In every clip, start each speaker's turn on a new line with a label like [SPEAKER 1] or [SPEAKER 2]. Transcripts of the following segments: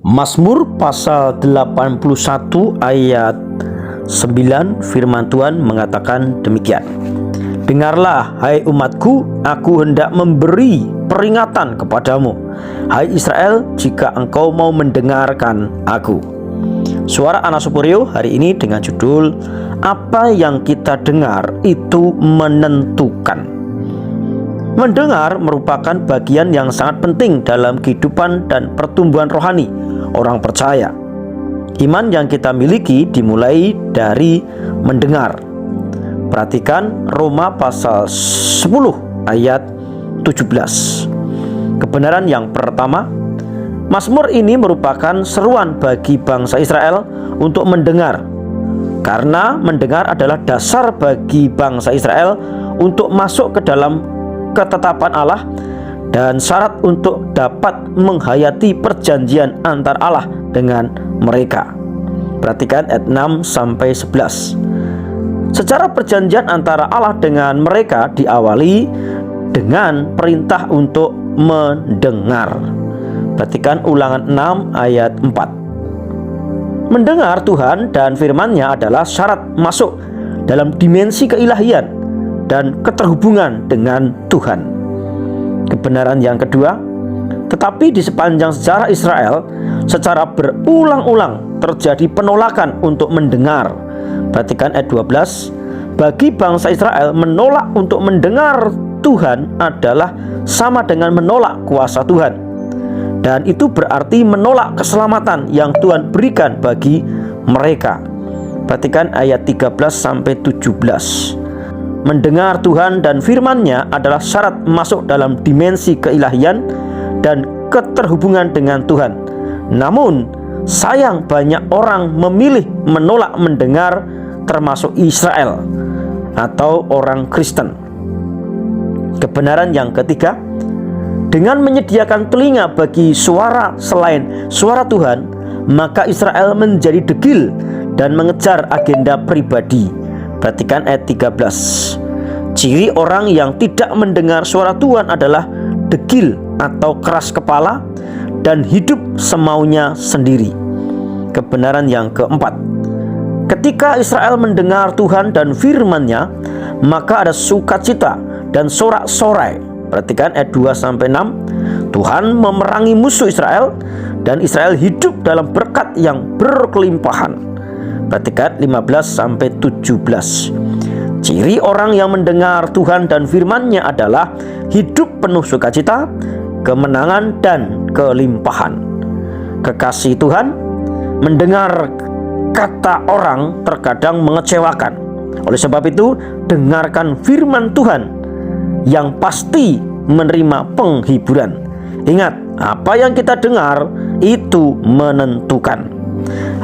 [SPEAKER 1] Mazmur pasal 81 ayat 9, firman Tuhan mengatakan demikian. Dengarlah, hai umatku, aku hendak memberi peringatan kepadamu. Hai Israel, jika engkau mau mendengarkan aku. Suara Anak Suporyo hari ini dengan judul Apa yang kita dengar itu menentukan. Mendengar merupakan bagian yang sangat penting dalam kehidupan dan pertumbuhan rohani orang percaya. Iman yang kita miliki dimulai dari mendengar. Perhatikan Roma pasal 10 ayat 17. Kebenaran yang pertama, Mazmur ini merupakan seruan bagi bangsa Israel untuk mendengar. Karena mendengar adalah dasar bagi bangsa Israel untuk masuk ke dalam ketetapan Allah dan syarat untuk dapat menghayati perjanjian antar Allah dengan mereka. Perhatikan ayat 6 sampai 11. Secara perjanjian antara Allah dengan mereka diawali dengan perintah untuk mendengar. Perhatikan Ulangan 6 ayat 4. Mendengar Tuhan dan firman-Nya adalah syarat masuk dalam dimensi keilahian dan keterhubungan dengan Tuhan. Kebenaran yang kedua, tetapi di sepanjang sejarah Israel secara berulang-ulang terjadi penolakan untuk mendengar. Perhatikan ayat 12. Bagi bangsa Israel, menolak untuk mendengar Tuhan adalah sama dengan menolak kuasa Tuhan. Dan itu berarti menolak keselamatan yang Tuhan berikan bagi mereka. Perhatikan ayat 13 sampai 17. Mendengar Tuhan dan firman-Nya adalah syarat masuk dalam dimensi keilahian dan keterhubungan dengan Tuhan. Namun, sayang banyak orang memilih menolak mendengar, termasuk Israel atau orang Kristen. Kebenaran yang ketiga, dengan menyediakan telinga bagi suara selain suara Tuhan, maka Israel menjadi degil dan mengejar agenda pribadi. Perhatikan ayat 13. Ciri orang yang tidak mendengar suara Tuhan adalah degil atau keras kepala dan hidup semaunya sendiri. Kebenaran yang keempat, ketika Israel mendengar Tuhan dan firman-Nya, maka ada sukacita dan sorak-sorai. Perhatikan ayat 2 sampai 6. Tuhan memerangi musuh Israel dan Israel hidup dalam berkat yang berkelimpahan. Perhatikan 15 sampai 17. Ciri orang yang mendengar Tuhan dan firman-Nya adalah hidup penuh sukacita, kemenangan dan kelimpahan. Kekasih Tuhan, mendengar kata orang terkadang mengecewakan. Oleh sebab itu, dengarkan firman Tuhan yang pasti menerima penghiburan. Ingat, apa yang kita dengar itu menentukan.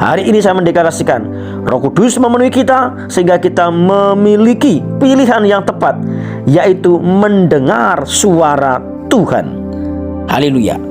[SPEAKER 1] Hari ini saya mendeklarasikan, Roh Kudus memenuhi kita sehingga kita memiliki pilihan yang tepat, yaitu mendengar suara Tuhan. Haleluya.